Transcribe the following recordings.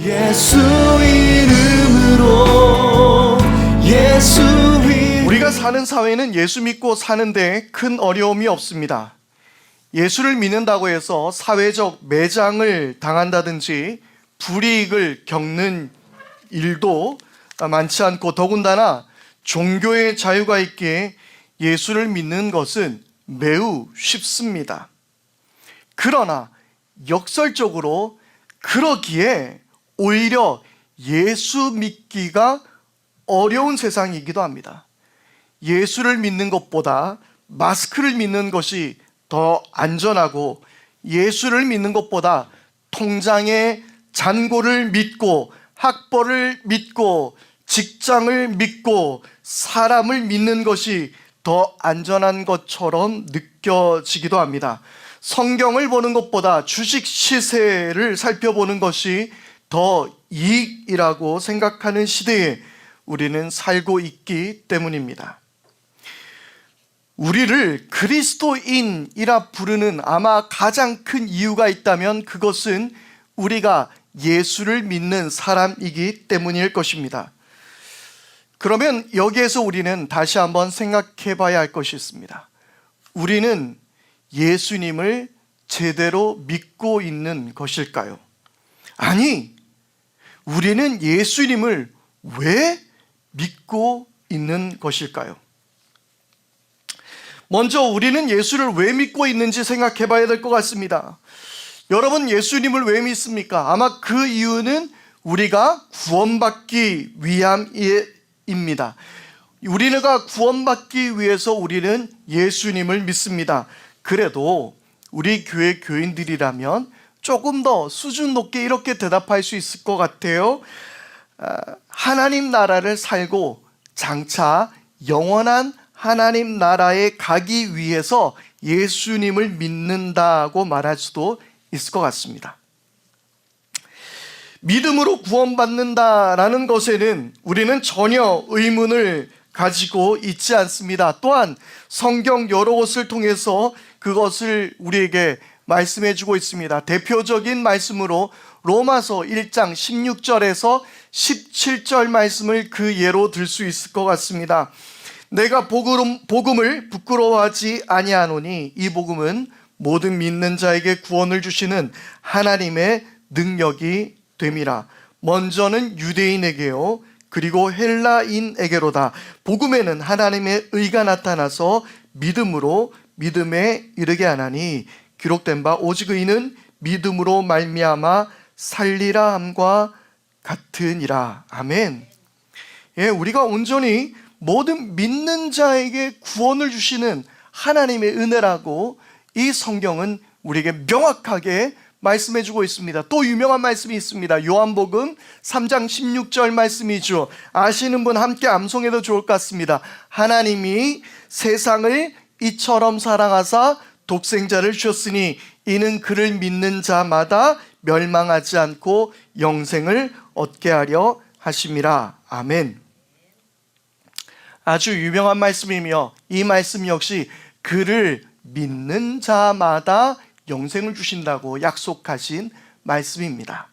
예수 이름으로 예수 이름. 우리가 사는 사회는 예수 믿고 사는데 큰 어려움이 없습니다. 예수를 믿는다고 해서 사회적 매장을 당한다든지 불이익을 겪는 일도 많지 않고, 더군다나 종교의 자유가 있기에 예수를 믿는 것은 매우 쉽습니다. 그러나 역설적으로 그러기에 오히려 예수 믿기가 어려운 세상이기도 합니다. 예수를 믿는 것보다 마스크를 믿는 것이 더 안전하고, 예수를 믿는 것보다 통장의 잔고를 믿고, 학벌을 믿고, 직장을 믿고, 사람을 믿는 것이 더 안전한 것처럼 느껴지기도 합니다. 성경을 보는 것보다 주식 시세를 살펴보는 것이 더 이익이라고 생각하는 시대에 우리는 살고 있기 때문입니다. 우리를 그리스도인이라 부르는 아마 가장 큰 이유가 있다면 그것은 우리가 예수를 믿는 사람이기 때문일 것입니다. 그러면 여기에서 우리는 다시 한번 생각해 봐야 할 것이 있습니다. 우리는 예수님을 제대로 믿고 있는 것일까요? 아니, 우리는 예수님을 왜 믿고 있는 것일까요? 먼저 우리는 예수를 왜 믿고 있는지 생각해 봐야 될 것 같습니다. 여러분, 예수님을 왜 믿습니까? 아마 그 이유는 우리가 구원받기 위함입니다. 우리가 구원받기 위해서 우리는 예수님을 믿습니다. 그래도 우리 교회 교인들이라면 조금 더 수준 높게 이렇게 대답할 수 있을 것 같아요. 하나님 나라를 살고 장차 영원한 하나님 나라에 가기 위해서 예수님을 믿는다고 말할 수도 있을 것 같습니다. 믿음으로 구원받는다라는 것에는 우리는 전혀 의문을 가지고 있지 않습니다. 또한 성경 여러 곳을 통해서 그것을 우리에게 말씀해 주고 있습니다. 대표적인 말씀으로 로마서 1장 16절에서 17절 말씀을 그 예로 들 수 있을 것 같습니다. 내가 복음을 부끄러워하지 아니하노니 이 복음은 모든 믿는 자에게 구원을 주시는 하나님의 능력이 됨이라. 먼저는 유대인에게요 그리고 헬라인에게로다. 복음에는 하나님의 의가 나타나서 믿음으로 믿음에 이르게 하나니 기록된 바 오직 의는 믿음으로 말미암아 살리라 함과 같으니라. 아멘. 예, 우리가 온전히 모든 믿는 자에게 구원을 주시는 하나님의 은혜라고 이 성경은 우리에게 명확하게 말씀해 주고 있습니다. 또 유명한 말씀이 있습니다. 요한복음 3장 16절 말씀이죠. 아시는 분 함께 암송해도 좋을 것 같습니다. 하나님이 세상을 이처럼 사랑하사 독생자를 주셨으니 이는 그를 믿는 자마다 멸망하지 않고 영생을 얻게 하려 하심이라. 아멘. 아주 유명한 말씀이며 이 말씀 역시 그를 믿는 자마다 영생을 주신다고 약속하신 말씀입니다.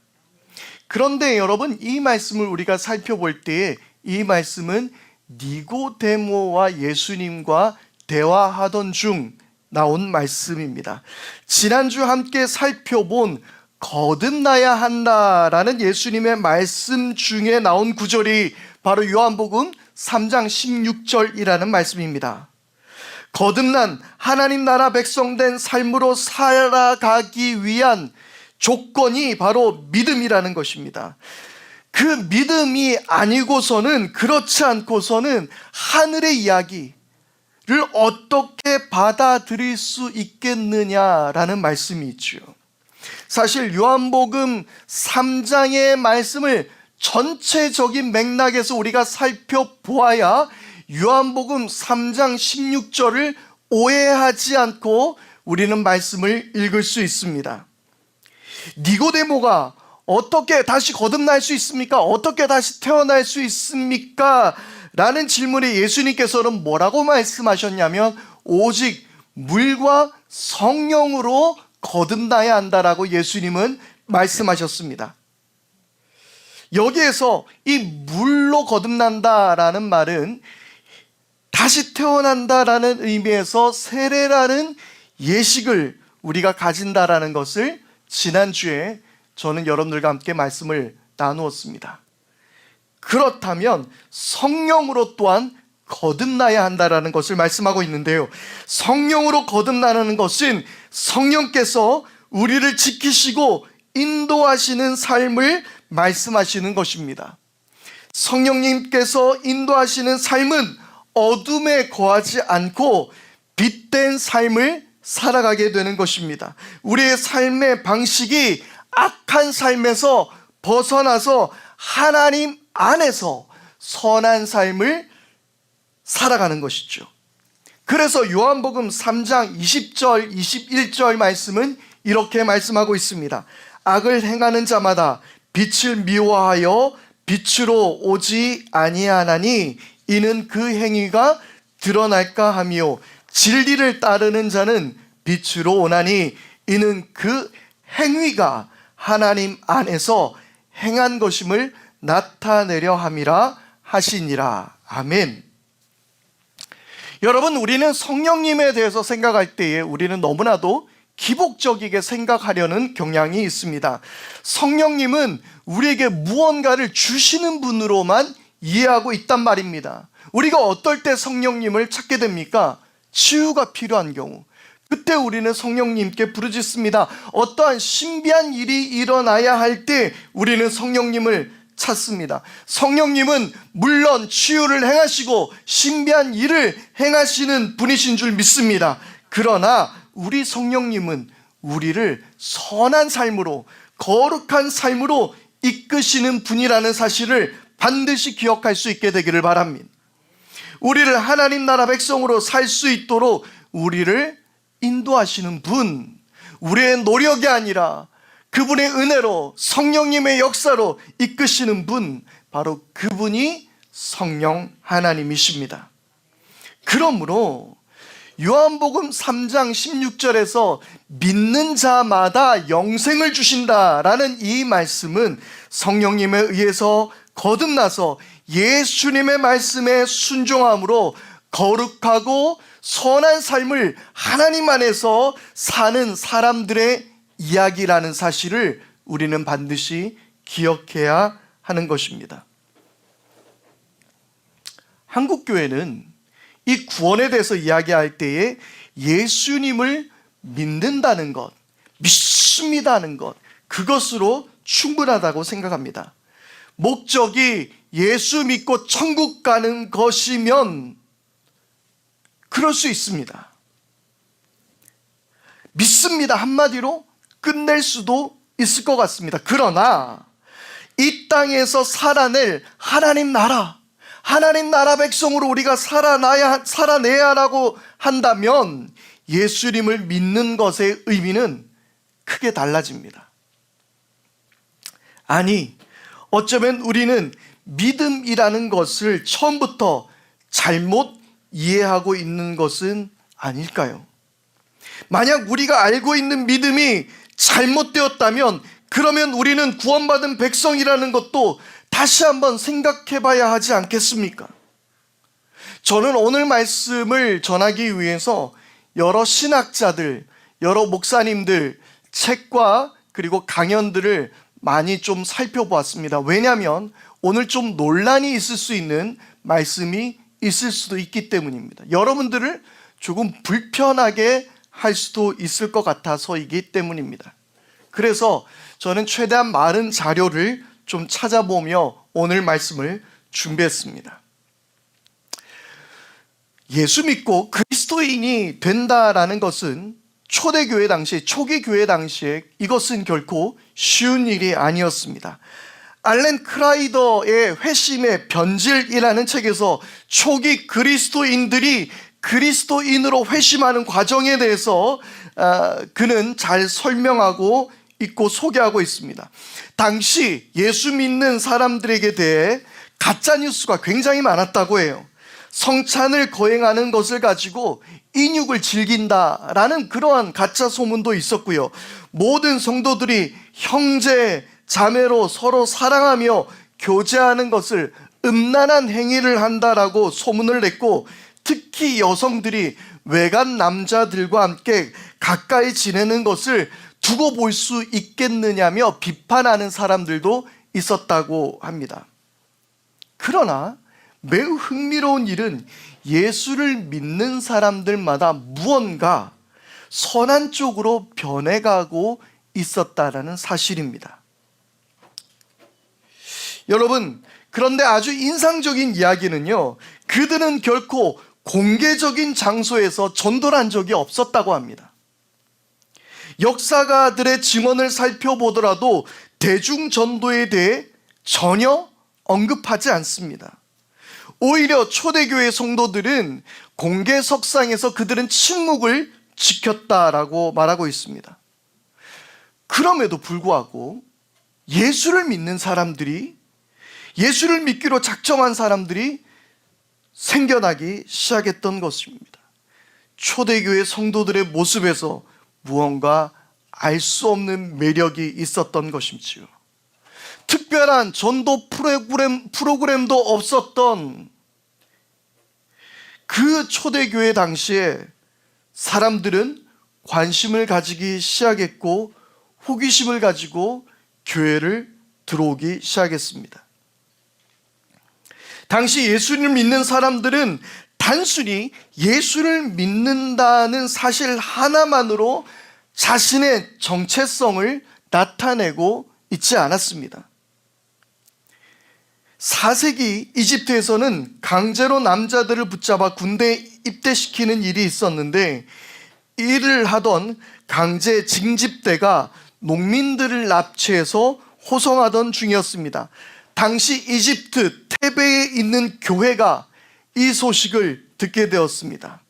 그런데 여러분, 이 말씀을 우리가 살펴볼 때에 이 말씀은 니고데모와 예수님과 대화하던 중 나온 말씀입니다. 지난주 함께 살펴본 거듭나야 한다라는 예수님의 말씀 중에 나온 구절이 바로 요한복음 3장 16절이라는 말씀입니다. 거듭난 하나님 나라 백성된 삶으로 살아가기 위한 조건이 바로 믿음이라는 것입니다. 그 믿음이 아니고서는, 그렇지 않고서는 하늘의 이야기를 어떻게 받아들일 수 있겠느냐라는 말씀이 있죠. 사실 요한복음 3장의 말씀을 전체적인 맥락에서 우리가 살펴보아야 요한복음 3장 16절을 오해하지 않고 우리는 말씀을 읽을 수 있습니다. 니고데모가 어떻게 다시 거듭날 수 있습니까? 어떻게 다시 태어날 수 있습니까? 라는 질문에 예수님께서는 뭐라고 말씀하셨냐면 오직 물과 성령으로 거듭나야 한다라고 예수님은 말씀하셨습니다. 여기에서 이 물로 거듭난다라는 말은 다시 태어난다라는 의미에서 세례라는 예식을 우리가 가진다라는 것을 지난주에 저는 여러분들과 함께 말씀을 나누었습니다. 그렇다면 성령으로 또한 거듭나야 한다라는 것을 말씀하고 있는데요, 성령으로 거듭나는 것은 성령께서 우리를 지키시고 인도하시는 삶을 말씀하시는 것입니다. 성령님께서 인도하시는 삶은 어둠에 거하지 않고 빛된 삶을 살아가게 되는 것입니다. 우리의 삶의 방식이 악한 삶에서 벗어나서 하나님 안에서 선한 삶을 살아가는 것이죠. 그래서 요한복음 3장 20절 21절 말씀은 이렇게 말씀하고 있습니다. 악을 행하는 자마다 빛을 미워하여 빛으로 오지 아니하나니 이는 그 행위가 드러날까 하며 진리를 따르는 자는 빛으로 오나니 이는 그 행위가 하나님 안에서 행한 것임을 나타내려 함이라 하시니라. 아멘. 여러분, 우리는 성령님에 대해서 생각할 때에 우리는 너무나도 기복적이게 생각하려는 경향이 있습니다. 성령님은 우리에게 무언가를 주시는 분으로만 이해하고 있단 말입니다. 우리가 어떨 때 성령님을 찾게 됩니까? 치유가 필요한 경우, 그때 우리는 성령님께 부르짖습니다. 어떠한 신비한 일이 일어나야 할 때 우리는 성령님을 찾습니다. 성령님은 물론 치유를 행하시고 신비한 일을 행하시는 분이신 줄 믿습니다. 그러나 우리 성령님은 우리를 선한 삶으로, 거룩한 삶으로 이끄시는 분이라는 사실을 반드시 기억할 수 있게 되기를 바랍니다. 우리를 하나님 나라 백성으로 살 수 있도록 우리를 인도하시는 분, 우리의 노력이 아니라 그분의 은혜로, 성령님의 역사로 이끄시는 분, 바로 그분이 성령 하나님이십니다. 그러므로 요한복음 3장 16절에서 믿는 자마다 영생을 주신다라는 이 말씀은 성령님에 의해서 거듭나서 예수님의 말씀에 순종함으로 거룩하고 선한 삶을 하나님 안에서 사는 사람들의 이야기라는 사실을 우리는 반드시 기억해야 하는 것입니다. 한국교회는 이 구원에 대해서 이야기할 때에 예수님을 믿는다는 것, 믿습니다는 것, 그것으로 충분하다고 생각합니다. 목적이 예수 믿고 천국 가는 것이면 그럴 수 있습니다. 믿습니다 한마디로 끝낼 수도 있을 것 같습니다. 그러나 이 땅에서 살아낼 하나님 나라 백성으로 우리가 살아내야라고 한다면 예수님을 믿는 것의 의미는 크게 달라집니다. 아니, 어쩌면 우리는 믿음이라는 것을 처음부터 잘못 이해하고 있는 것은 아닐까요? 만약 우리가 알고 있는 믿음이 잘못되었다면 그러면 우리는 구원받은 백성이라는 것도 다시 한번 생각해 봐야 하지 않겠습니까? 저는 오늘 말씀을 전하기 위해서 여러 신학자들, 여러 목사님들 책과 그리고 강연들을 많이 좀 살펴보았습니다. 왜냐하면 오늘 좀 논란이 있을 수 있는 말씀이 있을 수도 있기 때문입니다. 여러분들을 조금 불편하게 할 수도 있을 것 같아서이기 때문입니다. 그래서 저는 최대한 많은 자료를 좀 찾아보며 오늘 말씀을 준비했습니다. 예수 믿고 그리스도인이 된다라는 것은 초대교회 당시, 초기 교회 당시에 이것은 결코 쉬운 일이 아니었습니다. 알렌 크라이더의 회심의 변질이라는 책에서 초기 그리스도인들이 그리스도인으로 회심하는 과정에 대해서 그는 잘 설명하고 있고 소개하고 있습니다. 당시 예수 믿는 사람들에게 대해 가짜뉴스가 굉장히 많았다고 해요. 성찬을 거행하는 것을 가지고 인육을 즐긴다라는 그러한 가짜 소문도 있었고요. 모든 성도들이 형제, 자매로 서로 사랑하며 교제하는 것을 음란한 행위를 한다라고 소문을 냈고, 특히 여성들이 외간 남자들과 함께 가까이 지내는 것을 두고 볼 수 있겠느냐며 비판하는 사람들도 있었다고 합니다. 그러나 매우 흥미로운 일은 예수를 믿는 사람들마다 무언가 선한 쪽으로 변해가고 있었다라는 사실입니다. 여러분, 그런데 아주 인상적인 이야기는요, 그들은 결코 공개적인 장소에서 전도를 한 적이 없었다고 합니다. 역사가들의 증언을 살펴보더라도 대중 전도에 대해 전혀 언급하지 않습니다. 오히려 초대교회 성도들은 공개석상에서 그들은 침묵을 지켰다라고 말하고 있습니다. 그럼에도 불구하고 예수를 믿는 사람들이, 예수를 믿기로 작정한 사람들이 생겨나기 시작했던 것입니다. 초대교회 성도들의 모습에서 무언가 알 수 없는 매력이 있었던 것이지요. 특별한 전도 프로그램도 없었던 그 초대교회 당시에 사람들은 관심을 가지기 시작했고 호기심을 가지고 교회를 들어오기 시작했습니다. 당시 예수를 믿는 사람들은 단순히 예수를 믿는다는 사실 하나만으로 자신의 정체성을 나타내고 있지 않았습니다. 4세기 이집트에서는 강제로 남자들을 붙잡아 군대에 입대시키는 일이 있었는데, 일을 하던 강제 징집대가 농민들을 납치해서 호송하던 중이었습니다. 당시 이집트 테베에 있는 교회가 이 소식을 듣게 되었습니다.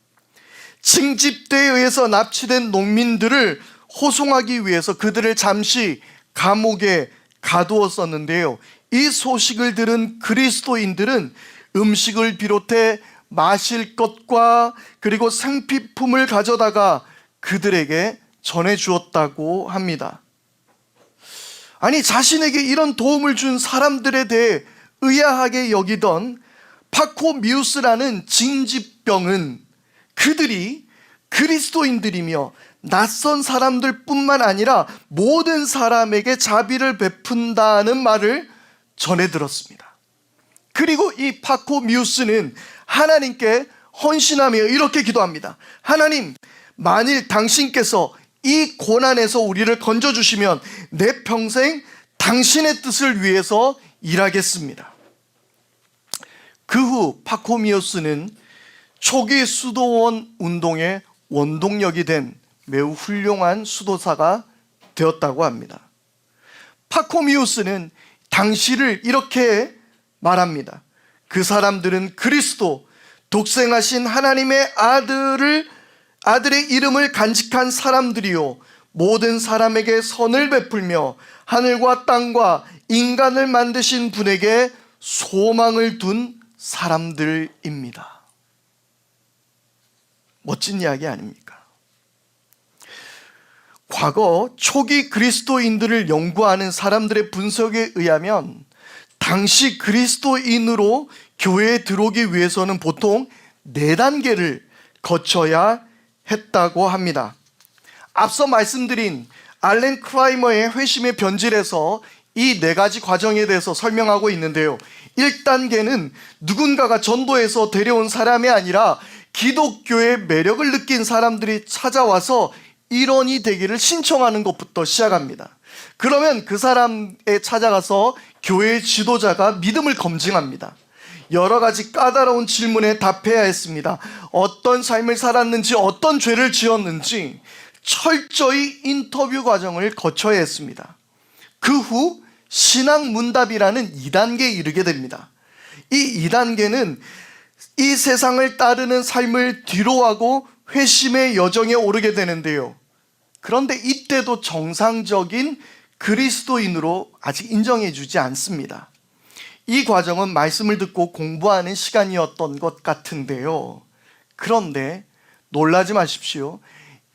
징집대에 의해서 납치된 농민들을 호송하기 위해서 그들을 잠시 감옥에 가두었었는데요, 이 소식을 들은 그리스도인들은 음식을 비롯해 마실 것과 그리고 생필품을 가져다가 그들에게 전해주었다고 합니다. 아니, 자신에게 이런 도움을 준 사람들에 대해 의아하게 여기던 파코미우스라는 징집병은 그들이 그리스도인들이며 낯선 사람들 뿐만 아니라 모든 사람에게 자비를 베푼다는 말을 전해 들었습니다. 그리고 이 파코미우스는 하나님께 헌신하며 이렇게 기도합니다. 하나님, 만일 당신께서 이 고난에서 우리를 건져주시면 내 평생 당신의 뜻을 위해서 일하겠습니다. 그 후 파코미우스는 초기 수도원 운동의 원동력이 된 매우 훌륭한 수도사가 되었다고 합니다. 파코미우스는 당시를 이렇게 말합니다. 그 사람들은 그리스도, 독생하신 하나님의 아들의 이름을 간직한 사람들이요, 모든 사람에게 선을 베풀며 하늘과 땅과 인간을 만드신 분에게 소망을 둔 사람들입니다. 멋진 이야기 아닙니까? 과거 초기 그리스도인들을 연구하는 사람들의 분석에 의하면 당시 그리스도인으로 교회에 들어오기 위해서는 보통 4단계를 거쳐야 했다고 합니다. 앞서 말씀드린 알렌 크라이머의 회심의 변질에서 이 4가지 과정에 대해서 설명하고 있는데요, 1단계는 누군가가 전도해서 데려온 사람이 아니라 기독교의 매력을 느낀 사람들이 찾아와서 일원이 되기를 신청하는 것부터 시작합니다. 그러면 그 사람에 찾아가서 교회의 지도자가 믿음을 검증합니다. 여러 가지 까다로운 질문에 답해야 했습니다. 어떤 삶을 살았는지, 어떤 죄를 지었는지 철저히 인터뷰 과정을 거쳐야 했습니다. 그 후 신앙문답이라는 2단계에 이르게 됩니다. 이 2단계는 이 세상을 따르는 삶을 뒤로하고 회심의 여정에 오르게 되는데요, 그런데 이때도 정상적인 그리스도인으로 아직 인정해주지 않습니다. 이 과정은 말씀을 듣고 공부하는 시간이었던 것 같은데요, 그런데 놀라지 마십시오.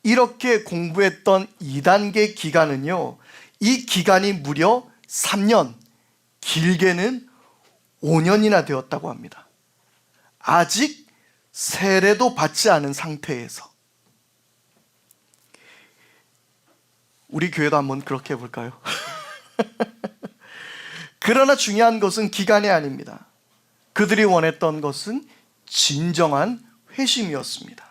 이렇게 공부했던 2단계 기간은요, 이 기간이 무려 3년, 길게는 5년이나 되었다고 합니다. 아직 세례도 받지 않은 상태에서. 우리 교회도 한번 그렇게 해볼까요? 그러나 중요한 것은 기간이 아닙니다. 그들이 원했던 것은 진정한 회심이었습니다.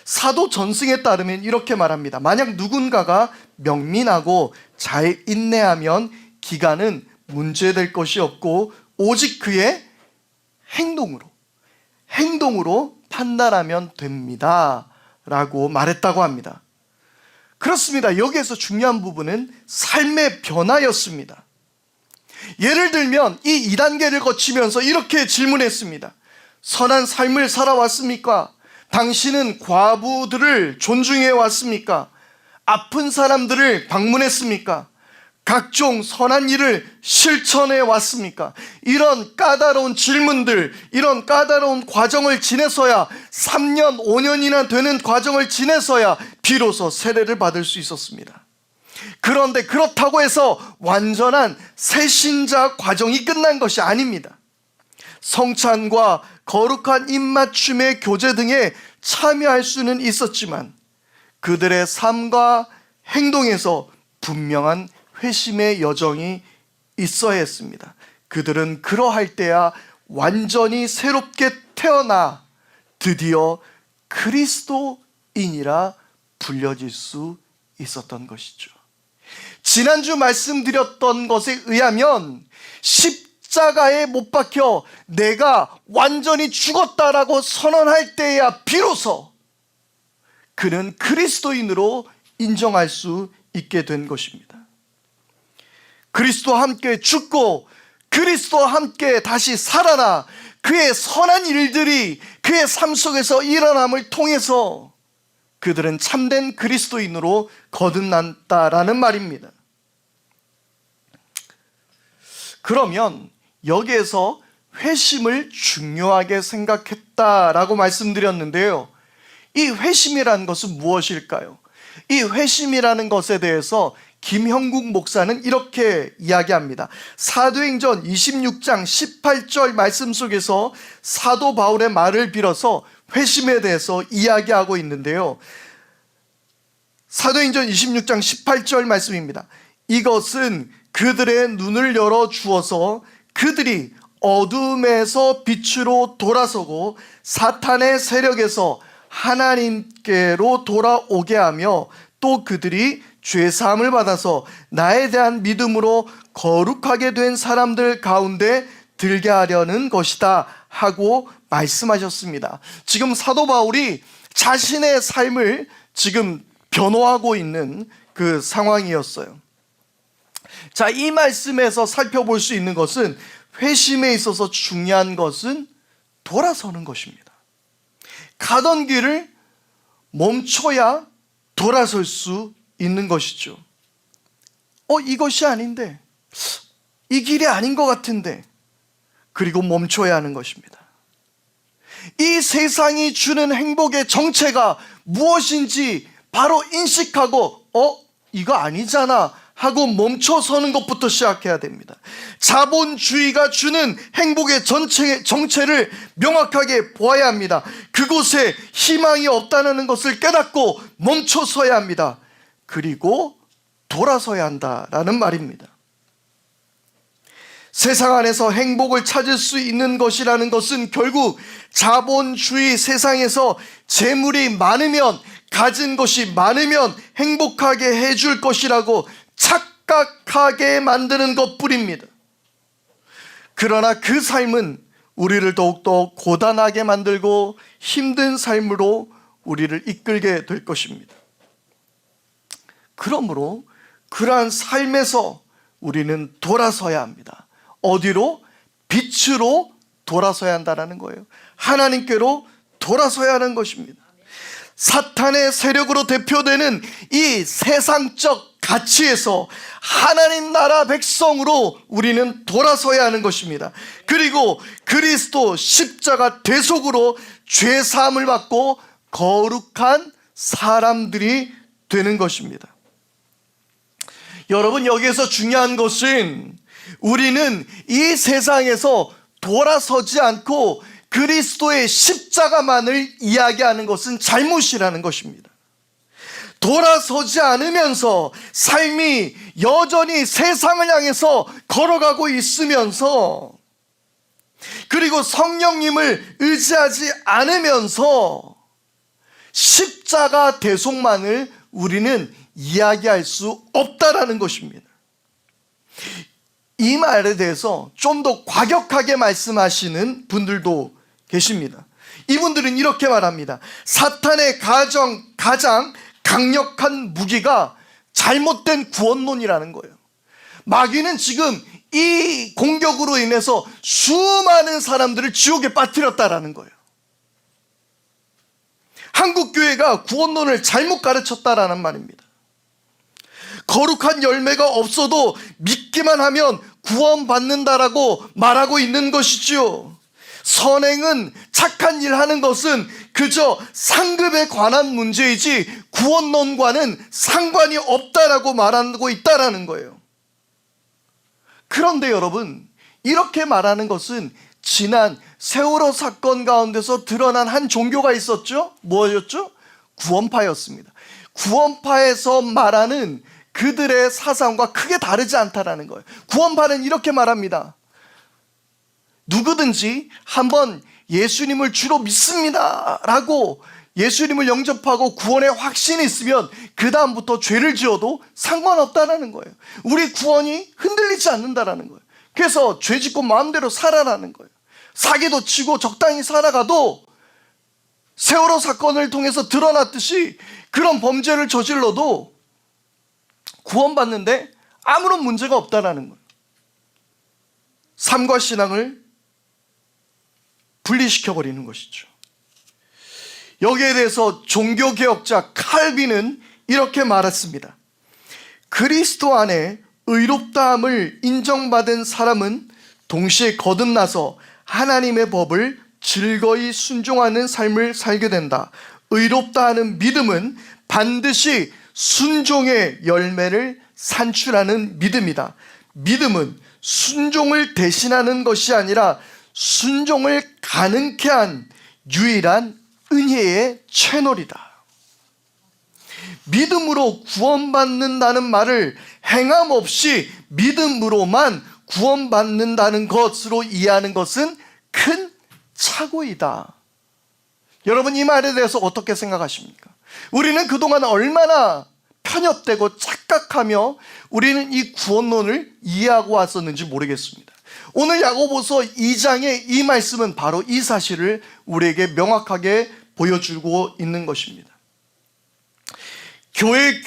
사도 전승에 따르면 이렇게 말합니다. 만약 누군가가 명민하고 잘 인내하면 기간은 문제될 것이 없고 오직 그의 행동으로 판단하면 됩니다 라고 말했다고 합니다. 그렇습니다. 여기에서 중요한 부분은 삶의 변화였습니다. 예를 들면 이 2단계를 거치면서 이렇게 질문했습니다. 선한 삶을 살아왔습니까? 당신은 과부들을 존중해 왔습니까? 아픈 사람들을 방문했습니까? 각종 선한 일을 실천해 왔습니까? 이런 까다로운 질문들, 이런 까다로운 과정을 지내서야 3년, 5년이나 되는 과정을 지내서야 비로소 세례를 받을 수 있었습니다. 그런데 그렇다고 해서 완전한 새신자 과정이 끝난 것이 아닙니다. 성찬과 거룩한 입맞춤의 교제 등에 참여할 수는 있었지만 그들의 삶과 행동에서 분명한 회심의 여정이 있어야 했습니다. 그들은 그러할 때야 완전히 새롭게 태어나 드디어 그리스도인이라 불려질 수 있었던 것이죠. 지난주 말씀드렸던 것에 의하면 십자가에 못 박혀 내가 완전히 죽었다라고 선언할 때야 비로소 그는 그리스도인으로 인정할 수 있게 된 것입니다. 그리스도와 함께 죽고 그리스도와 함께 다시 살아나 그의 선한 일들이 그의 삶 속에서 일어남을 통해서 그들은 참된 그리스도인으로 거듭났다라는 말입니다. 그러면 여기에서 회심을 중요하게 생각했다라고 말씀드렸는데요. 이 회심이라는 것은 무엇일까요? 이 회심이라는 것에 대해서 김형국 목사는 이렇게 이야기합니다. 사도행전 26장 18절 말씀 속에서 사도 바울의 말을 빌어서 회심에 대해서 이야기하고 있는데요. 사도행전 26장 18절 말씀입니다. 이것은 그들의 눈을 열어 주어서 그들이 어둠에서 빛으로 돌아서고 사탄의 세력에서 하나님께로 돌아오게 하며 또 그들이 죄사함을 받아서 나에 대한 믿음으로 거룩하게 된 사람들 가운데 들게 하려는 것이다 하고 말씀하셨습니다. 지금 사도 바울이 자신의 삶을 지금 변호하고 있는 그 상황이었어요. 자, 이 말씀에서 살펴볼 수 있는 것은 회심에 있어서 중요한 것은 돌아서는 것입니다. 가던 길을 멈춰야 돌아설 수 있는 것이죠. 이것이 아닌데, 이 길이 아닌 것 같은데, 그리고 멈춰야 하는 것입니다. 이 세상이 주는 행복의 정체가 무엇인지 바로 인식하고 이거 아니잖아 하고 멈춰서는 것부터 시작해야 됩니다. 자본주의가 주는 행복의 정체를 명확하게 보아야 합니다. 그곳에 희망이 없다는 것을 깨닫고 멈춰서야 합니다. 그리고 돌아서야 한다라는 말입니다. 세상 안에서 행복을 찾을 수 있는 것이라는 것은 결국 자본주의 세상에서 재물이 많으면, 가진 것이 많으면 행복하게 해줄 것이라고 착각하게 만드는 것뿐입니다. 그러나 그 삶은 우리를 더욱더 고단하게 만들고 힘든 삶으로 우리를 이끌게 될 것입니다. 그러므로 그러한 삶에서 우리는 돌아서야 합니다. 어디로? 빛으로 돌아서야 한다는 거예요. 하나님께로 돌아서야 하는 것입니다. 사탄의 세력으로 대표되는 이 세상적 가치에서 하나님 나라 백성으로 우리는 돌아서야 하는 것입니다. 그리고 그리스도 십자가 대속으로 죄 사함을 받고 거룩한 사람들이 되는 것입니다. 여러분, 여기에서 중요한 것은 우리는 이 세상에서 돌아서지 않고 그리스도의 십자가만을 이야기하는 것은 잘못이라는 것입니다. 돌아서지 않으면서 삶이 여전히 세상을 향해서 걸어가고 있으면서, 그리고 성령님을 의지하지 않으면서 십자가 대속만을 우리는 이야기할 수 없다라는 것입니다. 이 말에 대해서 좀 더 과격하게 말씀하시는 분들도 계십니다. 이분들은 이렇게 말합니다. 사탄의 가장 강력한 무기가 잘못된 구원론이라는 거예요. 마귀는 지금 이 공격으로 인해서 수많은 사람들을 지옥에 빠뜨렸다라는 거예요. 한국교회가 구원론을 잘못 가르쳤다라는 말입니다. 거룩한 열매가 없어도 믿기만 하면 구원받는다라고 말하고 있는 것이지요. 선행은, 착한 일 하는 것은 그저 상급에 관한 문제이지 구원론과는 상관이 없다라고 말하고 있다라는 거예요. 그런데 여러분, 이렇게 말하는 것은 지난 세월호 사건 가운데서 드러난 한 종교가 있었죠? 뭐였죠? 구원파였습니다. 구원파에서 말하는 그들의 사상과 크게 다르지 않다라는 거예요. 구원파는 이렇게 말합니다. 누구든지 한번 예수님을 주로 믿습니다 라고 예수님을 영접하고 구원의 확신이 있으면 그 다음부터 죄를 지어도 상관없다라는 거예요. 우리 구원이 흔들리지 않는다라는 거예요. 그래서 죄 짓고 마음대로 살아라는 거예요. 사기도 치고 적당히 살아가도 세월호 사건을 통해서 드러났듯이 그런 범죄를 저질러도 구원받는데 아무런 문제가 없다라는 거예요. 삶과 신앙을 분리시켜버리는 것이죠. 여기에 대해서 종교개혁자 칼빈은 이렇게 말했습니다. 그리스도 안에 의롭다함을 인정받은 사람은 동시에 거듭나서 하나님의 법을 즐거이 순종하는 삶을 살게 된다. 의롭다 하는 믿음은 반드시 순종의 열매를 산출하는 믿음이다. 믿음은 순종을 대신하는 것이 아니라 순종을 가능케 한 유일한 은혜의 채널이다. 믿음으로 구원받는다는 말을 행함 없이 믿음으로만 구원받는다는 것으로 이해하는 것은 큰 착오이다. 여러분, 이 말에 대해서 어떻게 생각하십니까? 우리는 그동안 얼마나 편협되고 착각하며 우리는 이 구원론을 이해하고 왔었는지 모르겠습니다. 오늘 야고보서 2장의 이 말씀은 바로 이 사실을 우리에게 명확하게 보여주고 있는 것입니다.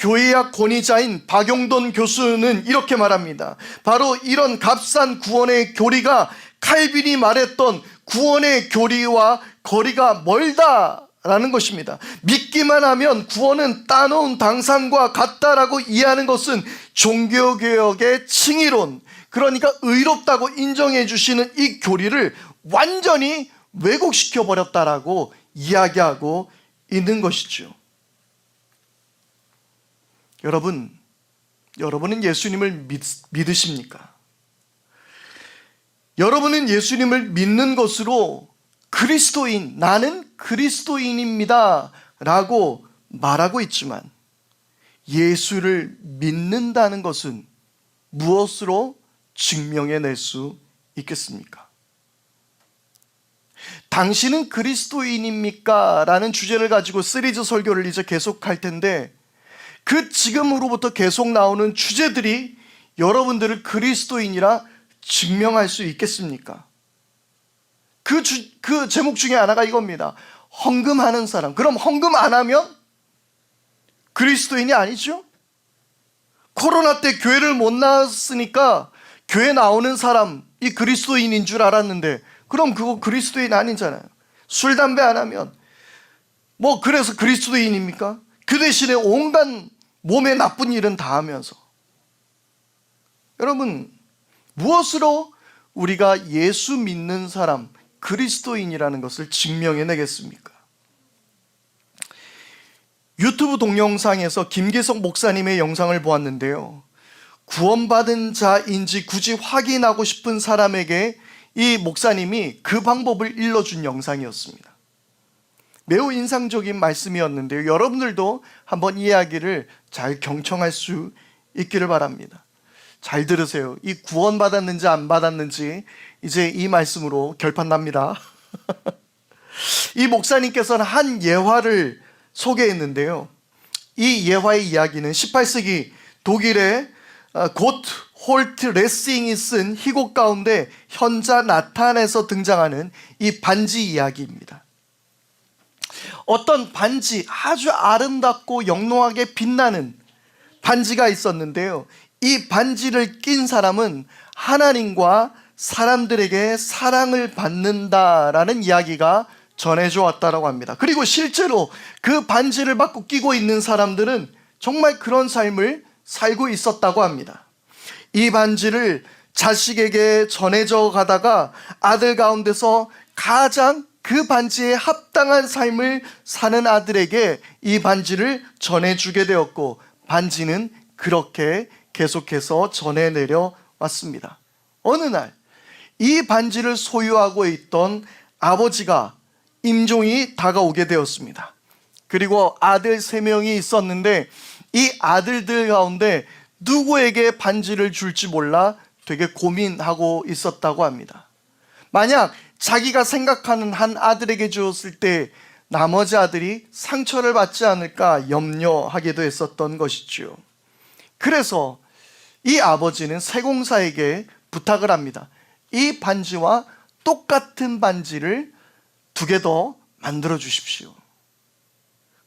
교회학 권위자인 박용돈 교수는 이렇게 말합니다. 바로 이런 값싼 구원의 교리가 칼빈이 말했던 구원의 교리와 거리가 멀다라는 것입니다. 믿기만 하면 구원은 따놓은 당상과 같다라고 이해하는 것은 종교개혁의 칭의론, 그러니까 의롭다고 인정해 주시는 이 교리를 완전히 왜곡시켜 버렸다라고 이야기하고 있는 것이죠. 여러분은 예수님을 믿으십니까? 여러분은 예수님을 믿는 것으로 그리스도인, 나는 그리스도인입니다 라고 말하고 있지만 예수를 믿는다는 것은 무엇으로 증명해낼 수 있겠습니까? 당신은 그리스도인입니까? 라는 주제를 가지고 시리즈 설교를 이제 계속할 텐데, 그 지금으로부터 계속 나오는 주제들이 여러분들을 그리스도인이라 증명할 수 있겠습니까? 그 제목 중에 하나가 이겁니다. 헌금하는 사람. 그럼 헌금 안 하면 그리스도인이 아니죠? 코로나 때 교회를 못 나왔으니까 교회 나오는 사람이 그리스도인인 줄 알았는데, 그럼 그거 그리스도인 아니잖아요. 술, 담배 안 하면 그래서 그리스도인입니까? 그 대신에 온갖 몸에 나쁜 일은 다 하면서. 여러분, 무엇으로 우리가 예수 믿는 사람, 그리스도인이라는 것을 증명해내겠습니까? 유튜브 동영상에서 김계석 목사님의 영상을 보았는데요, 구원받은 자인지 굳이 확인하고 싶은 사람에게 이 목사님이 그 방법을 일러준 영상이었습니다. 매우 인상적인 말씀이었는데요. 여러분들도 한번 이 이야기를 잘 경청할 수 있기를 바랍니다. 잘 들으세요. 이 구원받았는지 안 받았는지 이제 이 말씀으로 결판 납니다. 이 목사님께서는 한 예화를 소개했는데요. 이 예화의 이야기는 18세기 독일의 고트 홀트 레싱이 쓴 희곡 가운데 현자 나탄에서 등장하는 이 반지 이야기입니다. 어떤 반지, 아주 아름답고 영롱하게 빛나는 반지가 있었는데요. 이 반지를 낀 사람은 하나님과 사람들에게 사랑을 받는다라는 이야기가 전해져 왔다고 합니다. 그리고 실제로 그 반지를 받고 끼고 있는 사람들은 정말 그런 삶을 살고 있었다고 합니다. 이 반지를 자식에게 전해져 가다가 아들 가운데서 가장 그 반지에 합당한 삶을 사는 아들에게 이 반지를 전해주게 되었고, 반지는 그렇게 계속해서 전해 내려왔습니다. 어느 날 이 반지를 소유하고 있던 아버지가 임종이 다가오게 되었습니다. 그리고 아들 3명이 있었는데 이 아들들 가운데 누구에게 반지를 줄지 몰라 되게 고민하고 있었다고 합니다. 만약 자기가 생각하는 한 아들에게 주었을 때 나머지 아들이 상처를 받지 않을까 염려하기도 했었던 것이죠. 그래서 이 아버지는 세공사에게 부탁을 합니다. 이 반지와 똑같은 반지를 2개 더 만들어 주십시오.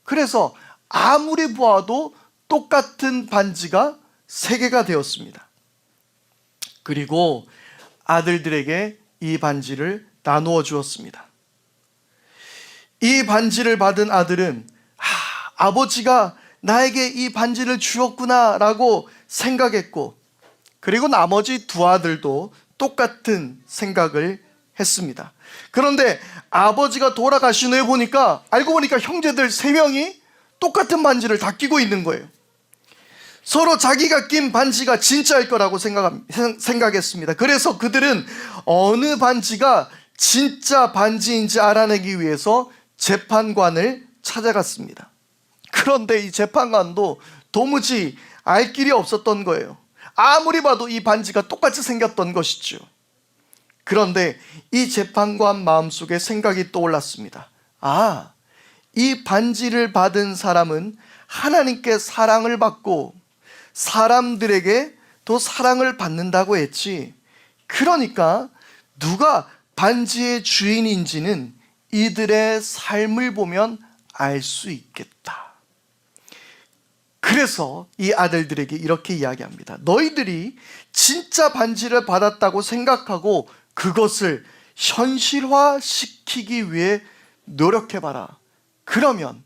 그래서 아무리 보아도 똑같은 반지가 3개가 되었습니다. 그리고 아들들에게 이 반지를 나누어 주었습니다. 이 반지를 받은 아들은 아버지가 나에게 이 반지를 주었구나 라고 생각했고, 그리고 나머지 2 아들도 똑같은 생각을 했습니다. 그런데 아버지가 돌아가신 후에 알고 보니까 형제들 3명이 똑같은 반지를 다 끼고 있는 거예요. 서로 자기가 낀 반지가 진짜일 거라고 생각했습니다. 그래서 그들은 어느 반지가 진짜 반지인지 알아내기 위해서 재판관을 찾아갔습니다. 그런데 이 재판관도 도무지 알 길이 없었던 거예요. 아무리 봐도 이 반지가 똑같이 생겼던 것이죠. 그런데 이 재판관 마음속에 생각이 떠올랐습니다. 이 반지를 받은 사람은 하나님께 사랑을 받고 사람들에게 또 사랑을 받는다고 했지, 그러니까 누가 반지의 주인인지는 이들의 삶을 보면 알 수 있겠다. 그래서 이 아들들에게 이렇게 이야기합니다. 너희들이 진짜 반지를 받았다고 생각하고 그것을 현실화시키기 위해 노력해봐라. 그러면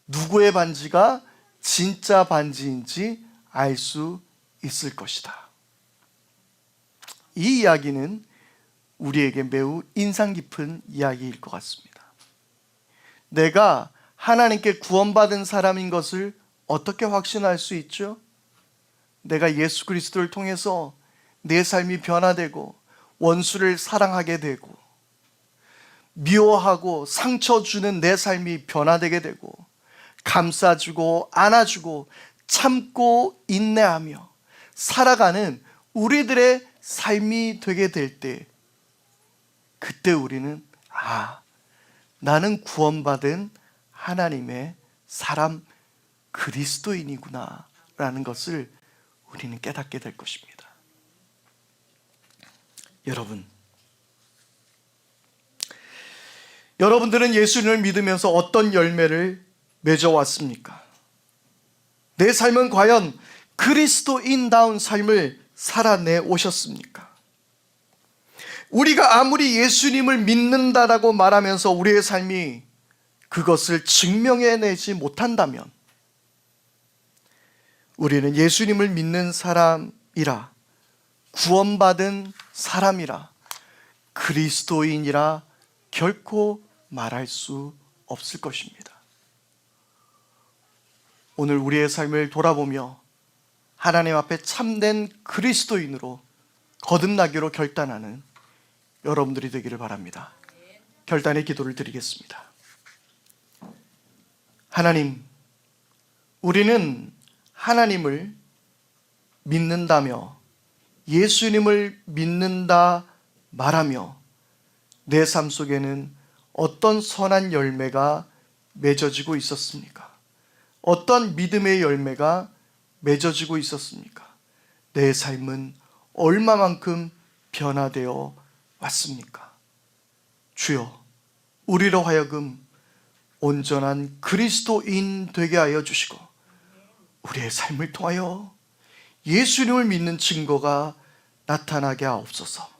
누구의 반지가 진짜 반지인지 알 수 있을 것이다. 이 이야기는 우리에게 매우 인상 깊은 이야기일 것 같습니다. 내가 하나님께 구원받은 사람인 것을 어떻게 확신할 수 있죠? 내가 예수 그리스도를 통해서 내 삶이 변화되고 원수를 사랑하게 되고 미워하고 상처 주는 내 삶이 변화되게 되고 감싸주고 안아주고 참고 인내하며 살아가는 우리들의 삶이 되게 될 때, 그때 우리는 나는 구원받은 하나님의 사람 그리스도인이구나 라는 것을 우리는 깨닫게 될 것입니다. 여러분들은 예수님을 믿으면서 어떤 열매를 맺어왔습니까? 내 삶은 과연 그리스도인다운 삶을 살아내 오셨습니까? 우리가 아무리 예수님을 믿는다라고 말하면서 우리의 삶이 그것을 증명해내지 못한다면 우리는 예수님을 믿는 사람이라, 구원받은 사람이라, 그리스도인이라 결코 말할 수 없을 것입니다. 오늘 우리의 삶을 돌아보며 하나님 앞에 참된 그리스도인으로 거듭나기로 결단하는 여러분들이 되기를 바랍니다. 결단의 기도를 드리겠습니다. 하나님, 우리는 하나님을 믿는다며 예수님을 믿는다 말하며 내 삶 속에는 어떤 선한 열매가 맺어지고 있었습니까? 어떤 믿음의 열매가 맺어지고 있었습니까? 내 삶은 얼마만큼 변화되어 왔습니까? 주여, 우리로 하여금 온전한 그리스도인 되게 하여 주시고 우리의 삶을 통하여 예수님을 믿는 증거가 나타나게 하옵소서.